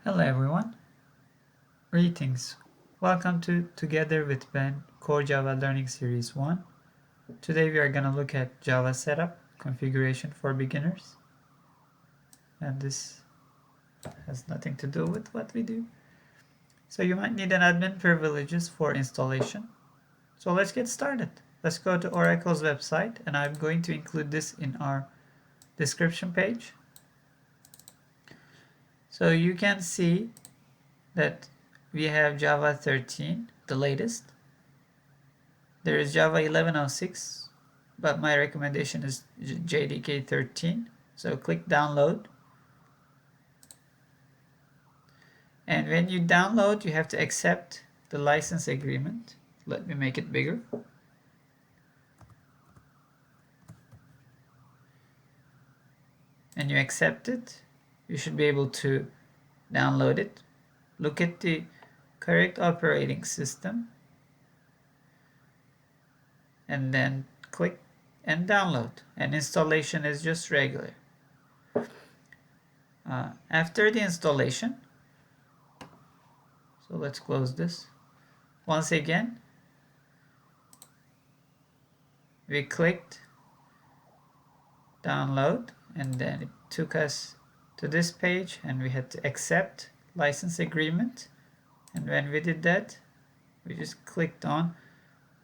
Hello everyone, greetings. Welcome to Together with Ben Core Java Learning Series 1. Today we are going to look at Java setup configuration for beginners. And this has nothing to do with what we do. So you might need an admin privileges for installation. So let's get started. Let's go to Oracle's website, and I'm going to include this in our description page. So you can see that we have Java 13, the latest. There is Java 11.06, but my recommendation is JDK 13. So click download. And when you download, you have to accept the license agreement. Let me make it bigger. And you accept it, you should be able to download it. Look at the correct operating system, and then click and download. And installation is just regular. After the installation, so let's close this. Once again, we clicked download, and then it took us to this page, and we had to accept license agreement. And when we did that, we just clicked on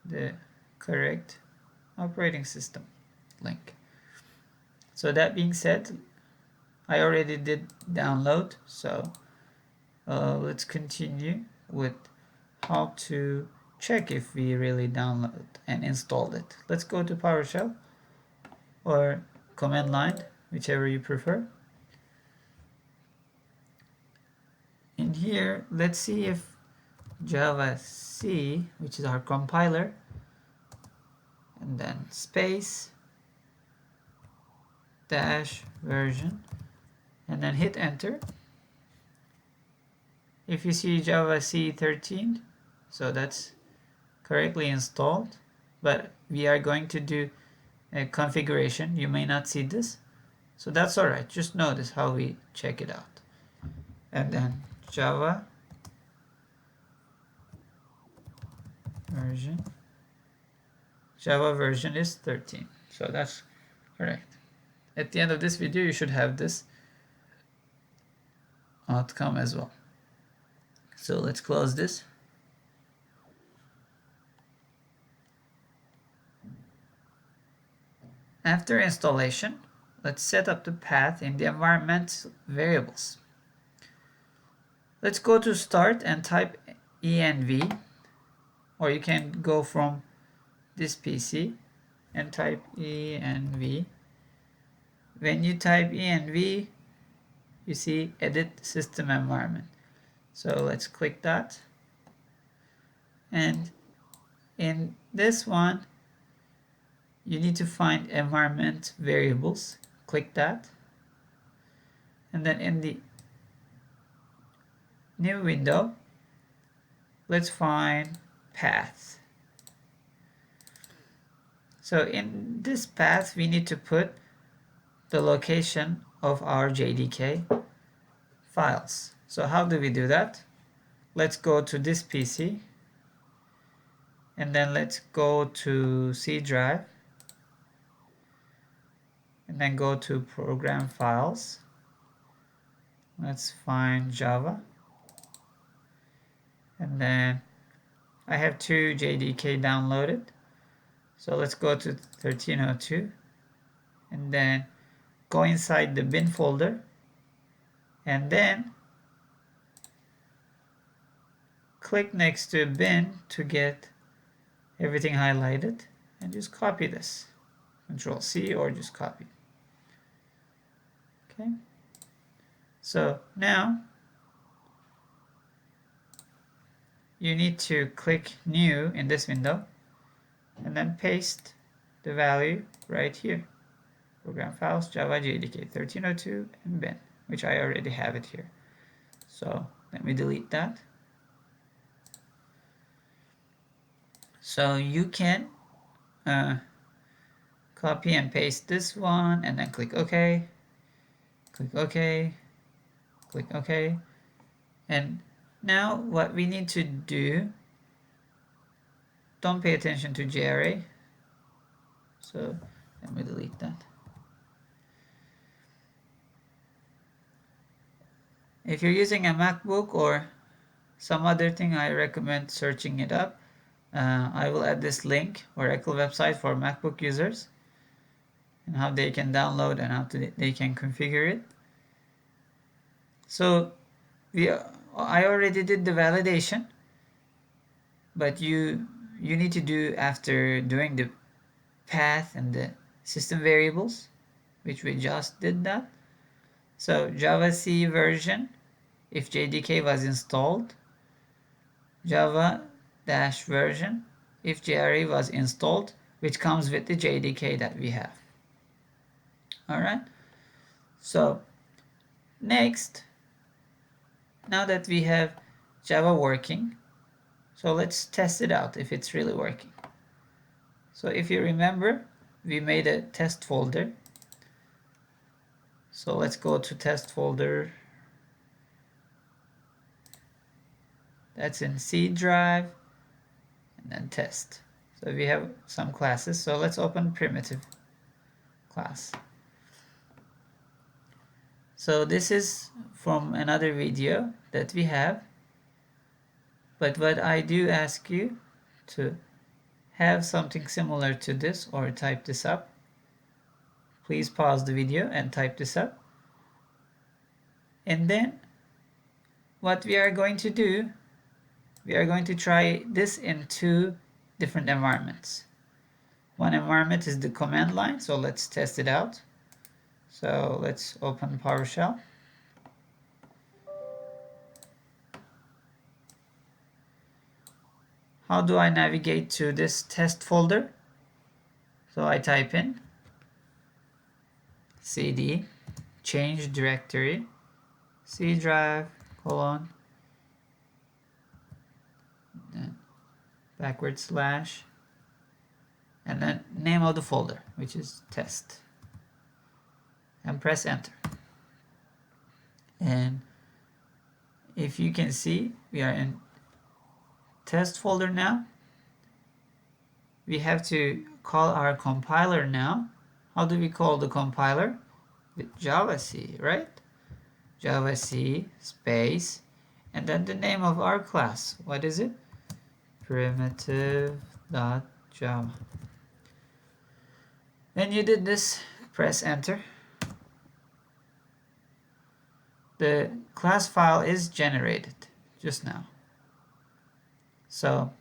the correct operating system link. So that being said, I already did download, so let's continue with how to check if we really download and installed it. Let's go to PowerShell or command line, whichever you prefer. In here, let's see if Java C, which is our compiler, and then space dash version, and then hit enter. If you see Java C 13, so that's correctly installed, but we are going to do a configuration. You may not see this, so that's alright. Just notice how we check it out. And then Java version is 13, so that's correct. At the end of this video, you should have this outcome as well. So let's close this. After installation, let's set up the path in the environment variables. Let's go to start and type env, or you can go from this PC and type env. When you type env, you see edit system environment. So let's click that. And in this one, you need to find environment variables. Click that. And then in the new window, let's find path. So in this path, we need to put the location of our JDK files. So how do we do that? Let's go to this PC, and then let's go to C drive, and then go to program files. Let's find Java, and then I have 2 JDK downloaded, so let's go to 1302, and then go inside the bin folder, and then click next to bin to get everything highlighted, and just copy this. Control C or just copy. Okay. So now you need to click new in this window, and then paste the value right here. Program files, Java JDK 1302 and bin, which I already have it here. So let me delete that. So you can copy and paste this one, and then click OK, click OK, click OK, And now what we need to do, don't pay attention to JRA. So let me delete that. If you're using a MacBook or some other thing, I recommend searching it up. I will add this link, Oracle website for MacBook users, and how they can download and how they can configure it. So I already did the validation, but you need to do after doing the path and the system variables, which we just did that. So Javac version, if JDK was installed, Java-version, if JRE was installed, which comes with the JDK that we have. Alright, so next, now that we have Java working, so let's test it out if it's really working. So if you remember, we made a test folder. So let's go to test folder. That's in C drive, and then test. So we have some classes. So let's open primitive class. So this is from another video that we have. But what I do ask you to have something similar to this or type this up. Please pause the video and type this up. And then what we are going to do, we are going to try this in two different environments. One environment is the command line, so let's test it out. So let's open PowerShell. How do I navigate to this test folder? So I type in cd change directory C drive : then / and then name of the folder, which is test, and press enter. And if you can see, we are in test folder now. We have to call our compiler now. How do we call the compiler? With Javac, right? Javac space, and then the name of our class. What is it? Primitive.java. When you did this, press enter. The class file is generated just now. So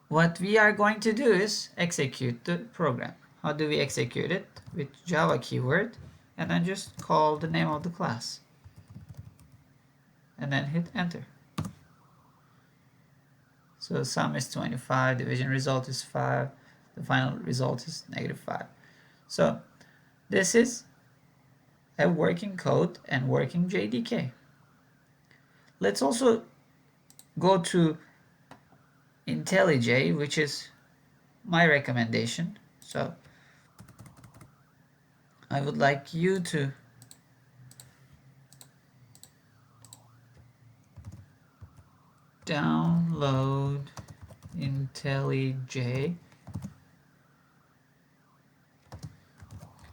what we are going to do is execute the program. How do we execute it? With Java keyword, and then just call the name of the class, and then hit enter. So sum is 25, division result is 5, the final result is -5. So this is a working code and working JDK. Let's also go to Intellij, which is my recommendation. So I would like you to download Intellij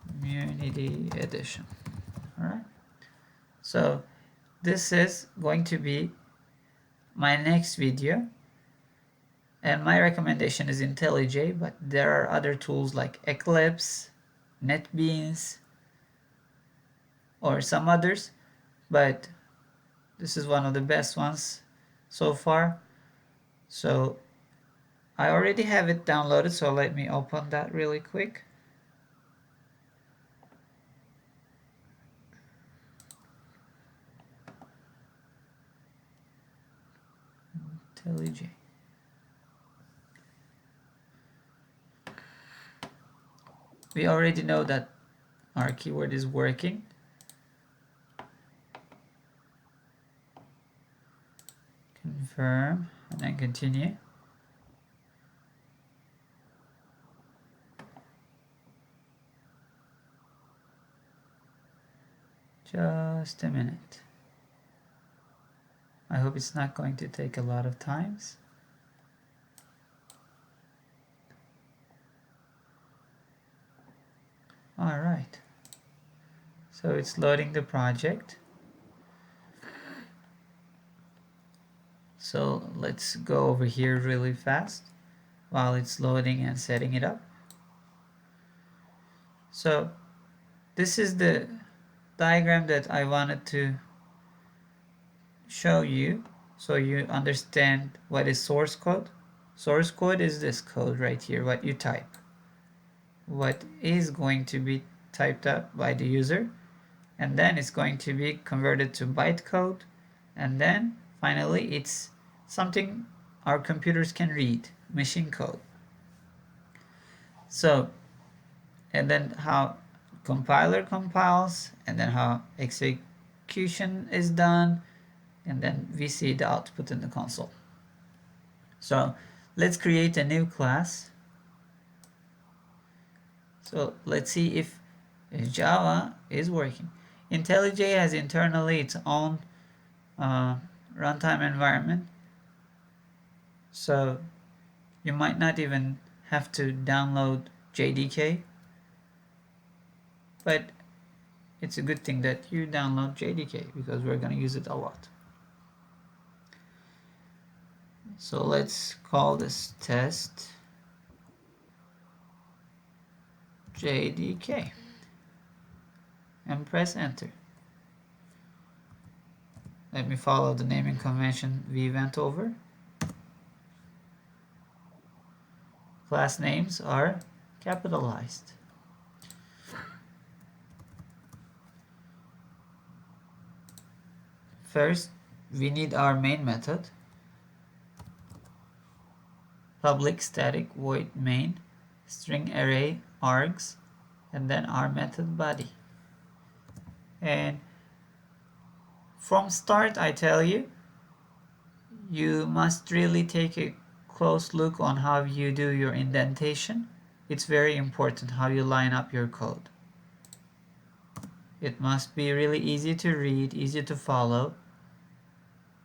Community Edition. Alright, so this is going to be my next video, and my recommendation is Intellij, but there are other tools like Eclipse, NetBeans, or some others, but this is one of the best ones so far. So I already have it downloaded, so let me open that really quick. Intellij. We already know that our keyword is working. Confirm and then continue. Just a minute. I hope it's not going to take a lot of times. All right. So it's loading the project. So let's go over here really fast while it's loading and setting it up. So this is the diagram that I wanted to show you so you understand what is source code. Source code is this code right here, what you type. What is going to be typed up by the user, and then it's going to be converted to bytecode, and then finally it's something our computers can read, machine code. So, and then how compiler compiles, and then how execution is done, and then we see the output in the console. So let's create a new class. So let's see if Java is working. Intellij has internally its own runtime environment, so you might not even have to download JDK, but it's a good thing that you download JDK because we're going to use it a lot. So let's call this test JDK and press enter. Let me follow the naming convention we went over. Class names are capitalized. First, we need our main method, public static void main, string array args, and then our method body. And from start, I tell you, you must really take a close look on how you do your indentation. It's very important how you line up your code. It must be really easy to read, easy to follow,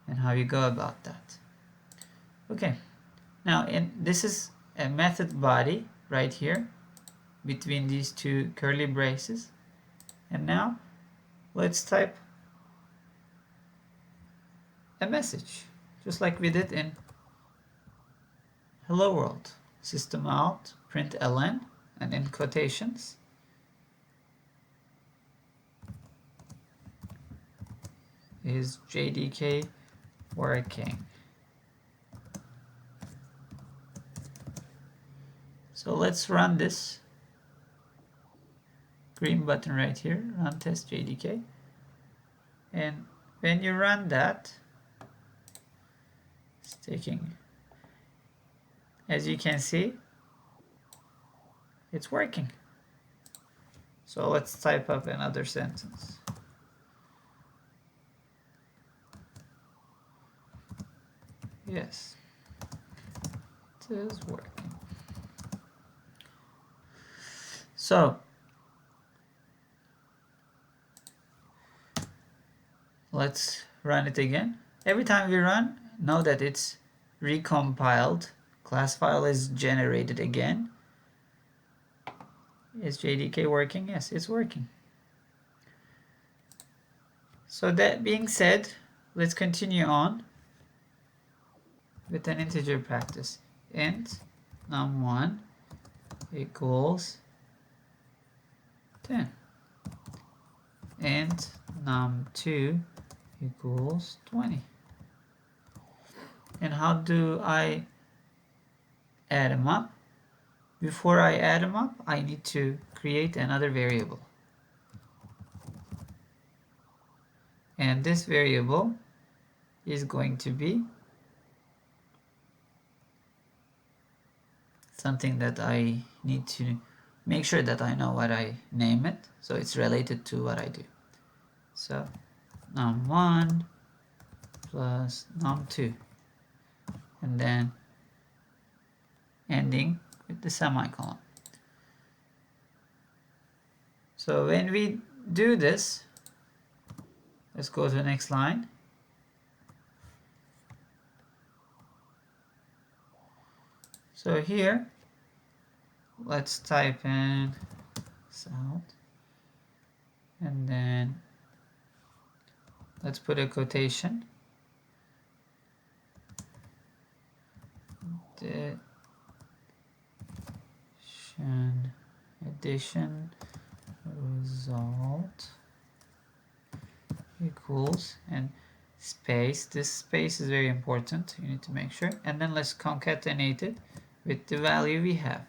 and how you go about that. Okay, now this is a method body right here between these two curly braces. And now let's type a message, just like we did in Hello World. System out, println, and in quotations, is JDK working? So let's run this. Green button right here, run test JDK. And when you run that, it's taking, as you can see, it's working. So let's type up another sentence. Yes, it is working. So let's run it again. Every time we run, know that it's recompiled. Class file is generated again. Is JDK working? Yes, it's working. So that being said, let's continue on with an integer practice. Int num1 equals 10. Int num2 equals 20. And how do I add them up? Before I add them up, I need to create another variable. And this variable is going to be something that I need to make sure that I know what I name it, so it's related to what I do. So num1 plus num2, and then ending with the semicolon. So when we do this, let's go to the next line. So here, let's type in south, and then let's put a quotation. Addition result equals, and space. This space is very important. You need to make sure. And then let's concatenate it with the value we have.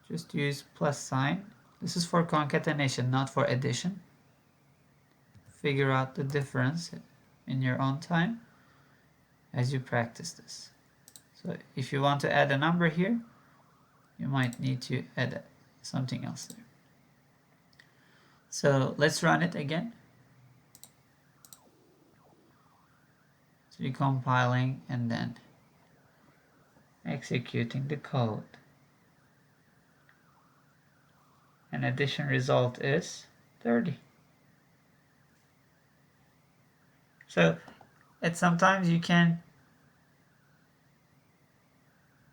Just use plus sign. This is for concatenation, not for addition. Figure out the difference in your own time as you practice this. So if you want to add a number here, you might need to add something else there. So let's run it again. So recompiling and then executing the code. And addition result is 30. So sometimes you can,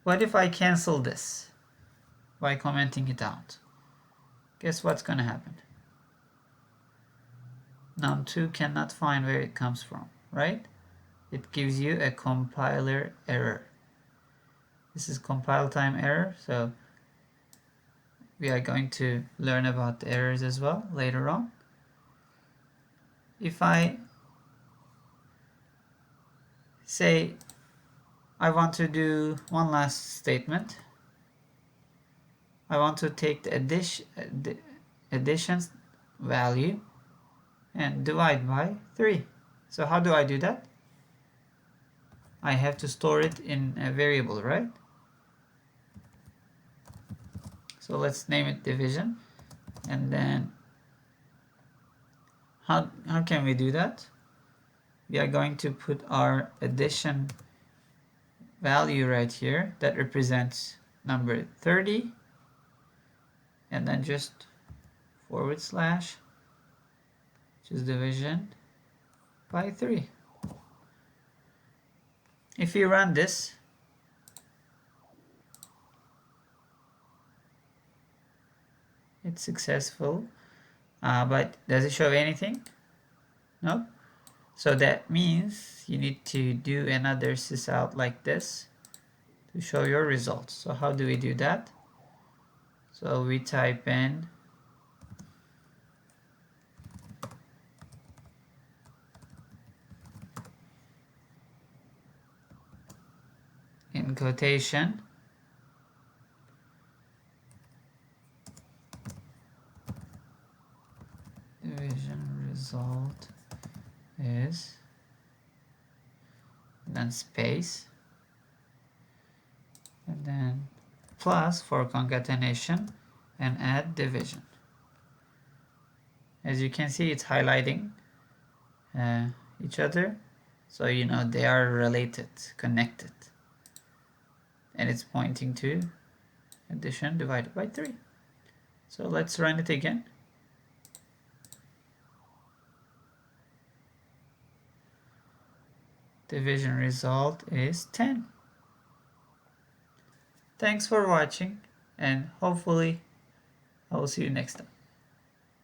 what if I cancel this by commenting it out? Guess what's going to happen? num2 cannot find where it comes from, right? It gives you a compiler error. This is compile time error, so we are going to learn about the errors as well later on. If I say I want to do one last statement, I want to take the additions value and divide by 3. So how do I do that? I have to store it in a variable, right? So let's name it division. And then how can we do that? We are going to put our addition value right here that represents number 30, and then just / which is division by 3. If you run this, it's successful, but does it show anything? No. So that means you need to do another sysout like this to show your results. So how do we do that? So we type in quotation division result is, then space, and then plus for concatenation, and add division. As you can see, it's highlighting each other, so you know they are related, connected, and it's pointing to addition divided by 3. So let's run it again. Division result is 10. Thanks for watching, and hopefully I will see you next time.